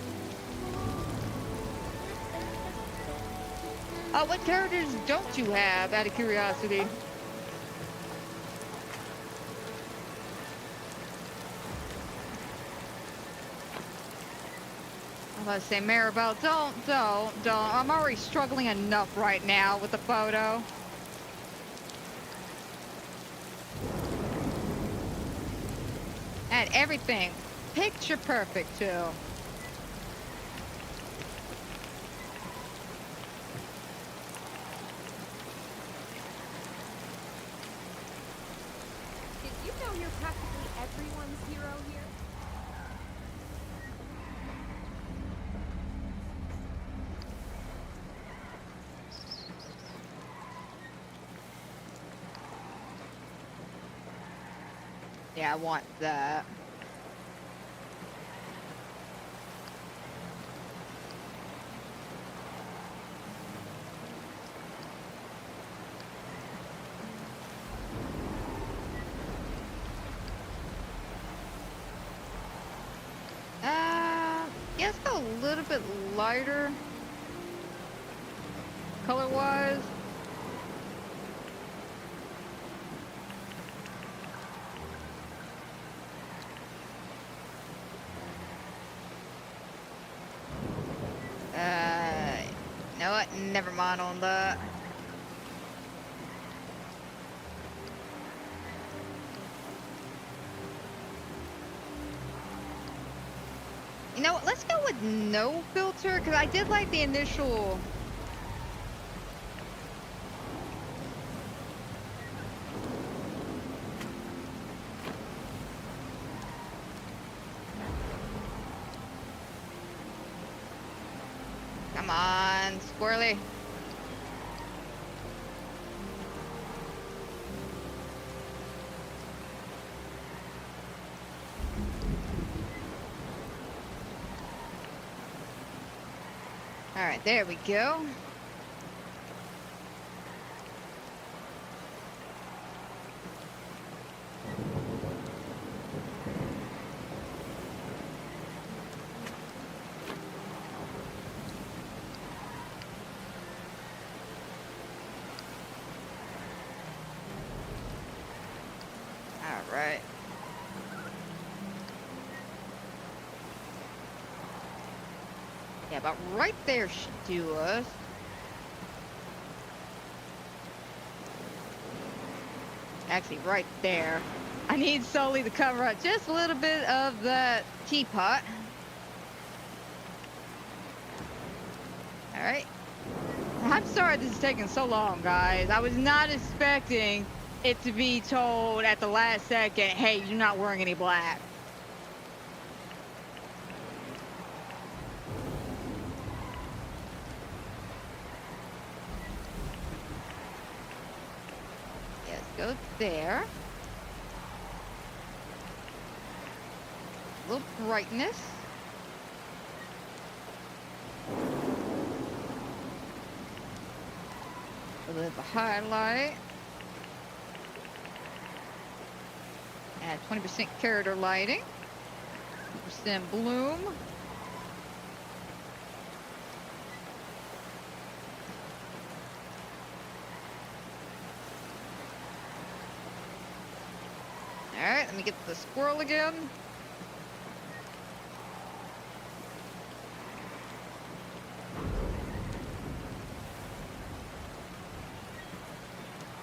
What characters don't you have, out of curiosity? I was about to say, Maribel, don't. I'm already struggling enough right now with the photo. And everything, picture perfect too. Did you know you're practically everyone's hero here? Yeah, I want that. Yeah, let's go a little bit lighter. Color-wise. You know what? Never mind on that. You know what? Let's go with no filter, because I did like the initial. Come on, squirrely. All right, there we go. All right. Yeah, about right there should do us. Actually, right there. I need solely to cover up just a little bit of that teapot. All right. I'm sorry this is taking so long, guys. I was not expecting it to be told at the last second, hey, you're not wearing any black. Yes, go there. A little brightness. A little bit of highlight. Add 20% character lighting. 20% bloom. Alright, let me get the squirrel again.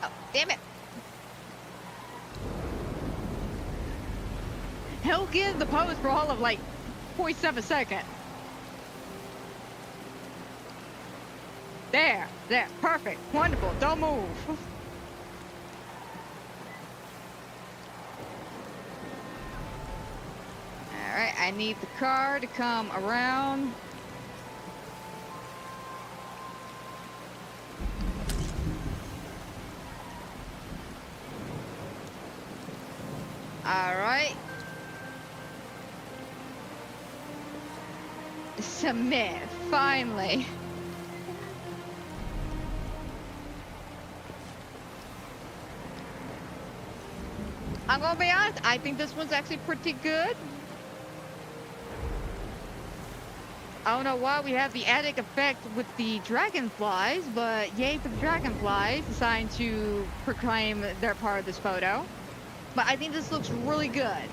Oh, damn it. He'll give the pose for all of like 0.7 seconds. There, perfect, wonderful, don't move. Alright, I need the car to come around. Alright. Submit, finally. I'm gonna be honest, I think this one's actually pretty good. I don't know why we have the added effect with the dragonflies, but yay for the dragonflies deciding to proclaim their part of this photo. But I think this looks really good.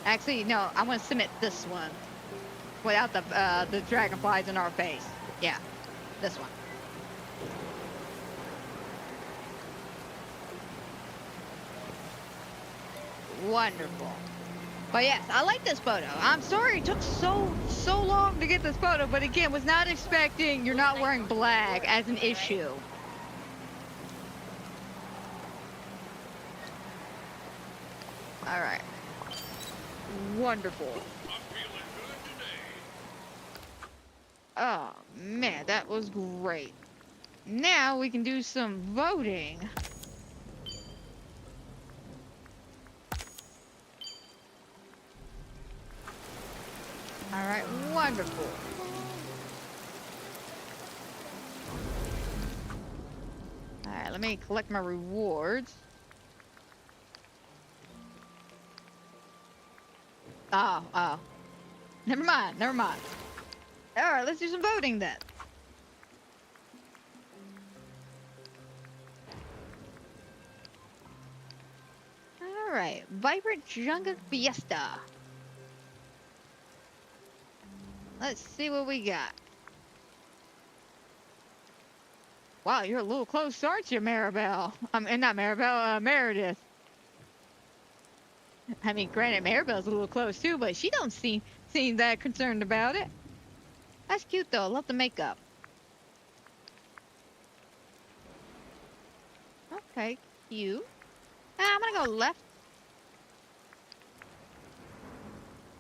Actually, no, I'm gonna submit this one without the dragonflies in our face. Yeah, this one. Wonderful. But yes, I like this photo. I'm sorry it took so long to get this photo, but again, was not expecting you're not wearing black as an issue. All right. Wonderful. Oh man, that was great. Now we can do some voting. All right, wonderful. All right, Alright, let me collect my rewards. Oh. Never mind. Alright, let's do some voting then. Alright, Vibrant Jungle Fiesta. Let's see what we got. Wow, you're a little close, aren't you, Maribel? Not Maribel, Meredith. I mean, granted, Maribel's a little close too, but she don't seem that concerned about it. That's cute though. I love the makeup. Okay, cute. I'm gonna go left.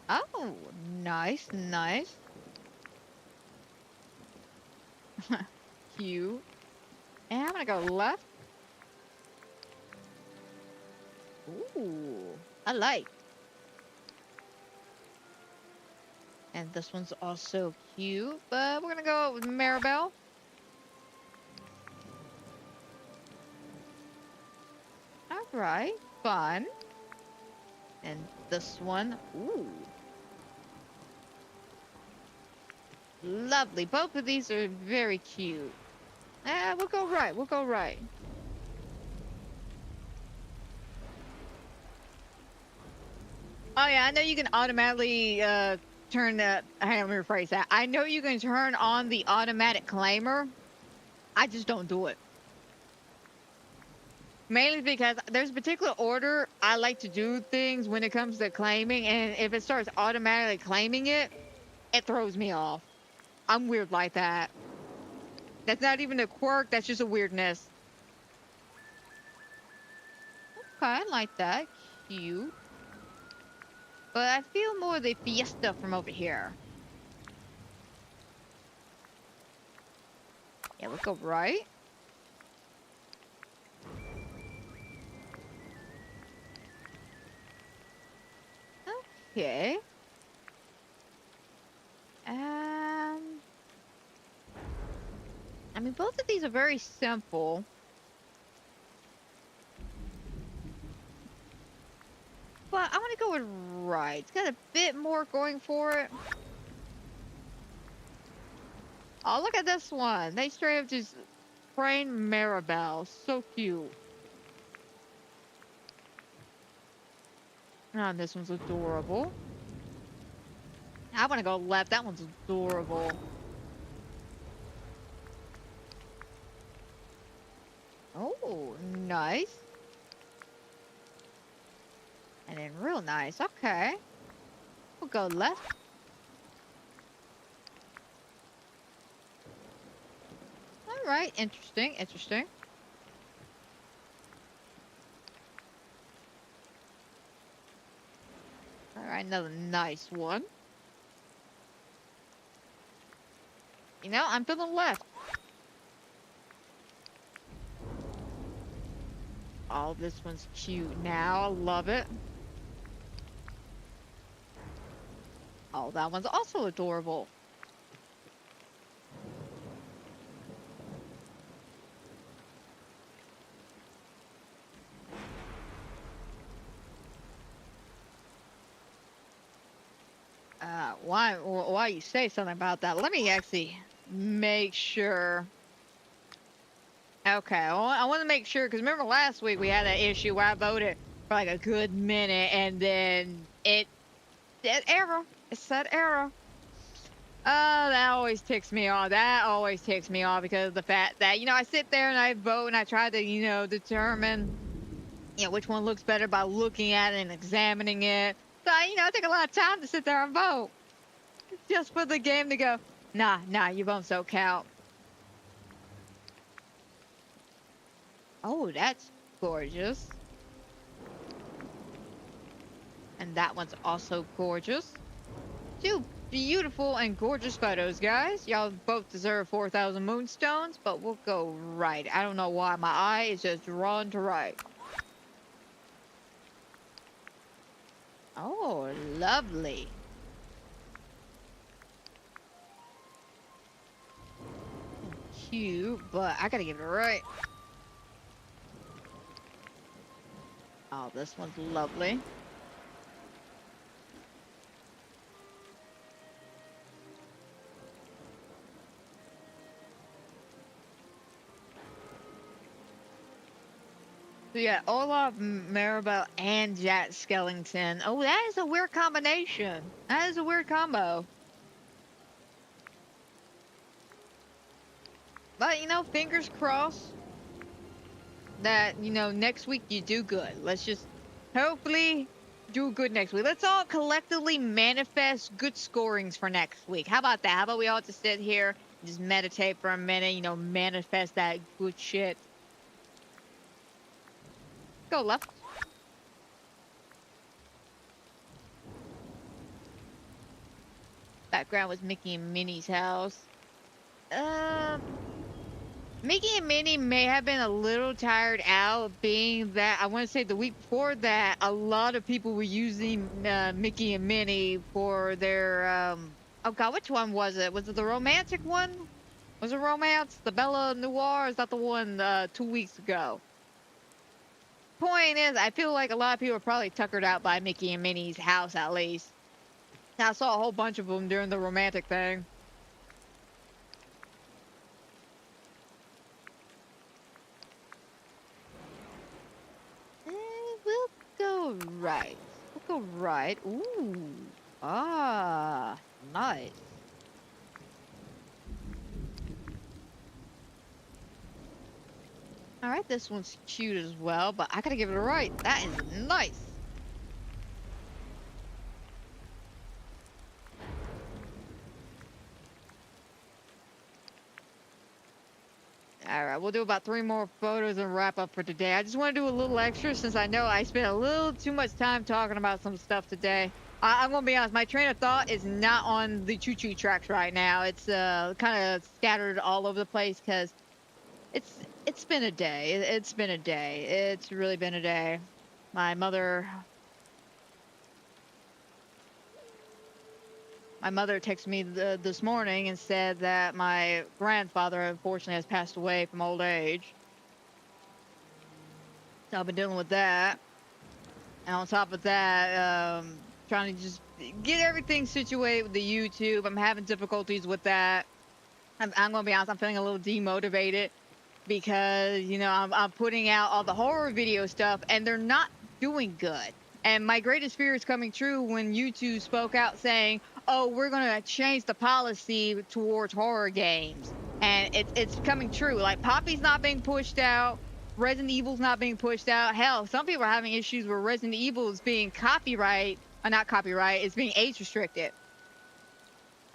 Oh, nice. Cute. And I'm gonna go left. Ooh, I like. And this one's also cute, but we're gonna go with Maribel. Alright, fun. And this one, ooh. Lovely. Both of these are very cute. We'll go right. Oh yeah, I know you can automatically turn the. Hang on, let me rephrase that. I know you can turn on the automatic claimer. I just don't do it. Mainly because there's a particular order I like to do things when it comes to claiming, and if it starts automatically claiming it, it throws me off. I'm weird like that. That's not even a quirk, that's just a weirdness. Okay, I like that. Cute. But I feel more the Fiesta from over here. Yeah, we'll go right. Okay. I mean, both of these are very simple. But I want to go with right. It's got a bit more going for it. Oh, look at this one. They straight up just train Maribel. So cute. Oh, this one's adorable. I want to go left. That one's adorable. Oh, nice. And then real nice. Okay. We'll go left. Alright, interesting. Alright, another nice one. You know, I'm feeling left. Oh, this one's cute now. I love it. Oh, that one's also adorable. Why you say something about that? Let me actually make sure. Okay, I want to make sure, because remember last week we had that issue where I voted for like a good minute and then it said error. It said error. That always ticks me off. Because of the fact that, you know, I sit there and I vote and I try to, you know, determine, you know, which one looks better by looking at it and examining it. So, you know, I take a lot of time to sit there and vote. Just for the game to go, nah, your votes don't count. Oh, that's gorgeous. And that one's also gorgeous. Two beautiful and gorgeous photos, guys. Y'all both deserve 4,000 moonstones, but we'll go right. I don't know why my eye is just drawn to right. Oh, lovely. Cute, but I gotta give it a right. Oh, this one's lovely. So yeah, Olaf, Maribel, and Jack Skellington. Oh, that is a weird combination. That is a weird combo. But, you know, fingers crossed that, you know, next week you do good. Let's just hopefully do good next week. Let's all collectively manifest good scorings for next week. How about that? How about we all just sit here and just meditate for a minute, you know, manifest that good shit. Go left. Background was Mickey and Minnie's house. Mickey and Minnie may have been a little tired out, being that I want to say the week before that a lot of people were using Mickey and Minnie for their oh god, which one was it? Was it the romantic one? Was it romance? The Bella Noir? Is that the one 2 weeks ago? Point is, I feel like a lot of people are probably tuckered out by Mickey and Minnie's house at least. I saw a whole bunch of them during the romantic thing. We'll go right. We'll go right. Ooh. Ah. Nice. Alright, this one's cute as well, but I gotta give it a right. That is nice. Alright, we'll do about 3 more photos and wrap up for today. I just want to do a little extra since I know I spent a little too much time talking about some stuff today. I'm gonna be honest, my train of thought is not on the choo-choo tracks right now. It's kind of scattered all over the place because it's been a day. It's been a day. It's really been a day. My mother texted me this morning and said that my grandfather unfortunately has passed away from old age. So I've been dealing with that. And on top of that, trying to just get everything situated with the YouTube. I'm having difficulties with that. I'm gonna be honest, I'm feeling a little demotivated because, you know, I'm putting out all the horror video stuff and they're not doing good. And my greatest fear is coming true when YouTube spoke out saying, oh, we're gonna change the policy towards horror games. And it's coming true. Like, Poppy's not being pushed out. Resident Evil's not being pushed out. Hell, some people are having issues where Resident Evil is being not copyright, it's being age restricted.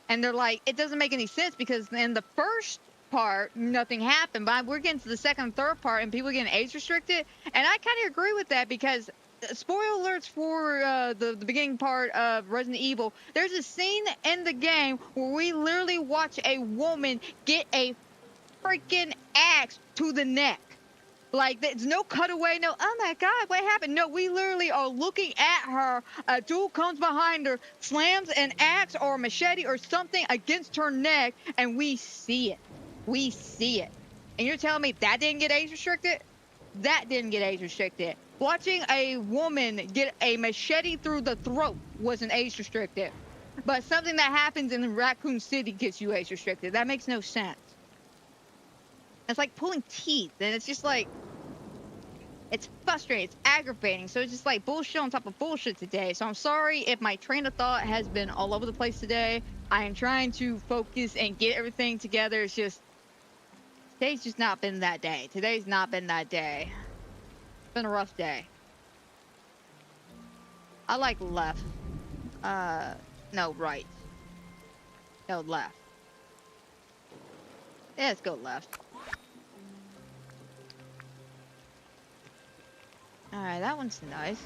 And they're like, it doesn't make any sense because in the first part, nothing happened. But we're getting to the second and third part and people are getting age restricted. And I kind of agree with that because spoiler alerts for the beginning part of Resident Evil. There's a scene in the game where we literally watch a woman get a freaking axe to the neck. Like, there's no cutaway, no, oh my god, what happened? No, we literally are looking at her. A dude comes behind her, slams an axe or a machete or something against her neck, and we see it. We see it. And you're telling me that didn't get age restricted? That didn't get age restricted. Watching a woman get a machete through the throat wasn't age restricted. But something that happens in Raccoon City gets you age restricted. That makes no sense. It's like pulling teeth, and it's just like, it's frustrating, it's aggravating, so it's just like bullshit on top of bullshit today. So I'm sorry if my train of thought has been all over the place today. I am trying to focus and get everything together. It's just, today's just not been that day. Today's not been that day. It's been a rough day. I like left. No, right. No, left. Yeah, let's go left. Alright, that one's nice.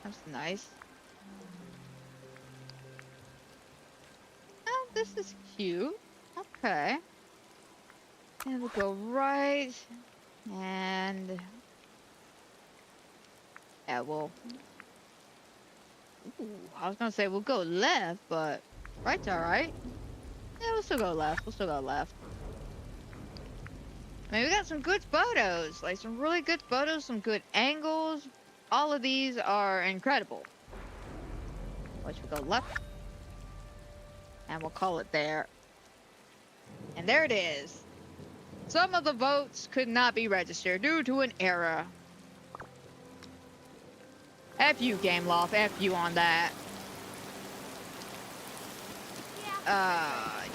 That's nice. Oh, this is cute. Okay. And we'll go right. And yeah, we'll... Ooh, I was gonna say we'll go left, but right's alright. Yeah, we'll still go left. We'll still go left. I mean, we got some good photos. Like, some really good photos, some good angles. all of these are incredible. Which we go left. And we'll call it there. And there it is. Some of the votes could not be registered due to an error. F you, Game Loft. F you on that.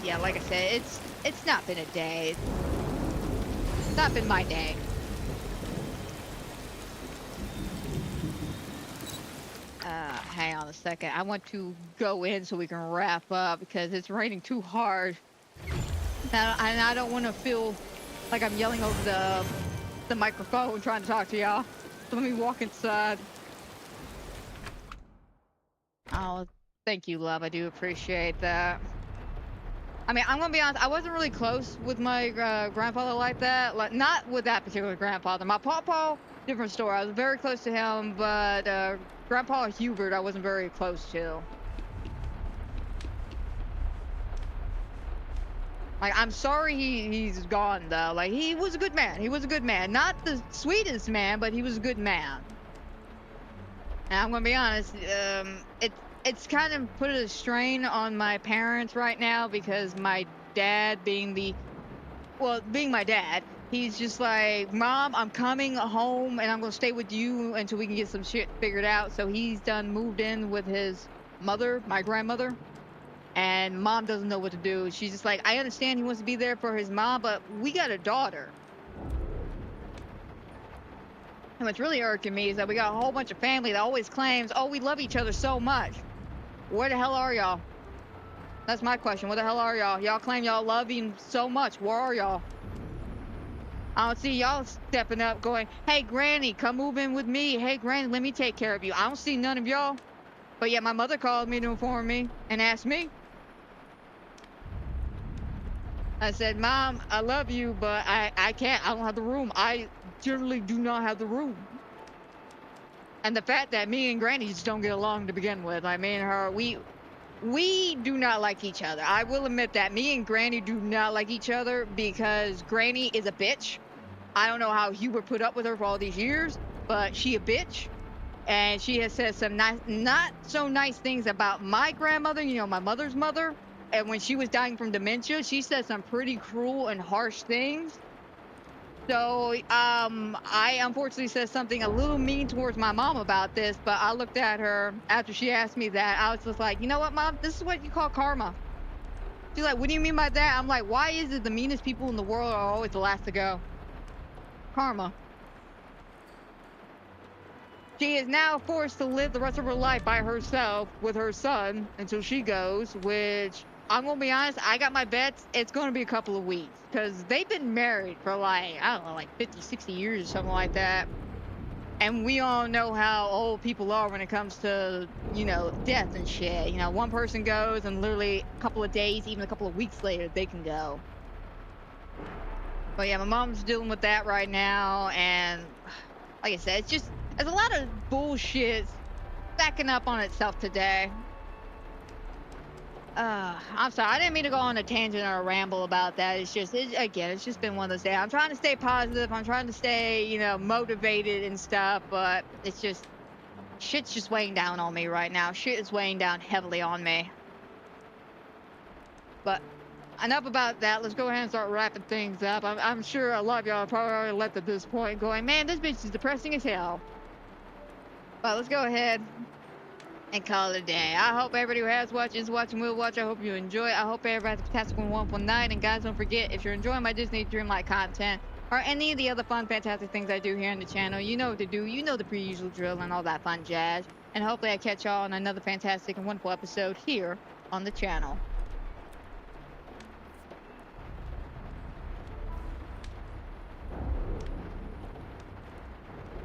Yeah, like I said, it's not been a day. It's not been my day. Hang on a second. I want to go in so we can wrap up because it's raining too hard. And I don't want to feel like I'm yelling over the microphone trying to talk to y'all. So let me walk inside. Oh, thank you, love. I do appreciate that. I mean, I'm gonna be honest. I wasn't really close with my grandfather like that. Like, not with that particular grandfather. My pawpaw, different story. I was very close to him, but Grandpa Hubert, I wasn't very close to. Like, I'm sorry he's gone though. Like, he was a good man. He was a good man. Not the sweetest man, but he was a good man. And I'm gonna be honest. It's kind of put a strain on my parents right now because my dad being my dad, he's just like, Mom, I'm coming home and I'm gonna stay with you until we can get some shit figured out. So he's moved in with his mother, my grandmother, and Mom doesn't know what to do. She's just like, I understand he wants to be there for his mom, but we got a daughter. And what's really irking me is that we got a whole bunch of family that always claims, oh, we love each other so much. Where the hell are y'all? That's my question. Where the hell are y'all? Y'all claim y'all love him so much. Where are y'all? I don't see y'all stepping up going, hey, Granny, come move in with me. Hey, Granny, let me take care of you. I don't see none of y'all. But yet my mother called me to inform me and asked me. I said, Mom, I love you, but I can't. I don't have the room. I generally do not have the room. And the fact that me and Granny just don't get along to begin with. I mean, we do not like each other. I will admit that. Me and Granny do not like each other because Granny is a bitch. I don't know how Hubert put up with her for all these years, but she a bitch. And she has said some not so nice things about my grandmother, you know, my mother's mother. And when she was dying from dementia, she said some pretty cruel and harsh things. So, I unfortunately said something a little mean towards my mom about this, but I looked at her after she asked me that. I was just like, you know what, Mom? This is what you call karma. She's like, what do you mean by that? I'm like, why is it the meanest people in the world are always the last to go? Karma. She is now forced to live the rest of her life by herself with her son until she goes, which, I'm gonna be honest, I got my bets, it's gonna be a couple of weeks. Because they've been married for like, I don't know, like 50, 60 years or something like that. And we all know how old people are when it comes to, you know, death and shit. You know, one person goes and literally a couple of days, even a couple of weeks later, they can go. But yeah, my mom's dealing with that right now. And like I said, there's a lot of bullshit stacking up on itself today. I'm sorry, I didn't mean to go on a tangent or a ramble about that. It's just been one of those days. I'm trying to stay positive. I'm trying to stay, you know, motivated and stuff, but it's just, shit's just weighing down on me right now. Shit is weighing down heavily on me. But enough about that. Let's go ahead and start wrapping things up. I'm sure a lot of y'all are probably already left at this point going, man, this bitch is depressing as hell. But let's go ahead and call it a day. I hope everybody who has watched, is watching, will watch. I hope you enjoy. I hope everybody has a fantastic and wonderful night. And guys, don't forget, if you're enjoying my Disney Dreamlight content or any of the other fun, fantastic things I do here on the channel, you know what to do. You know the pre-usual drill and all that fun jazz. And hopefully I catch y'all on another fantastic and wonderful episode here on the channel.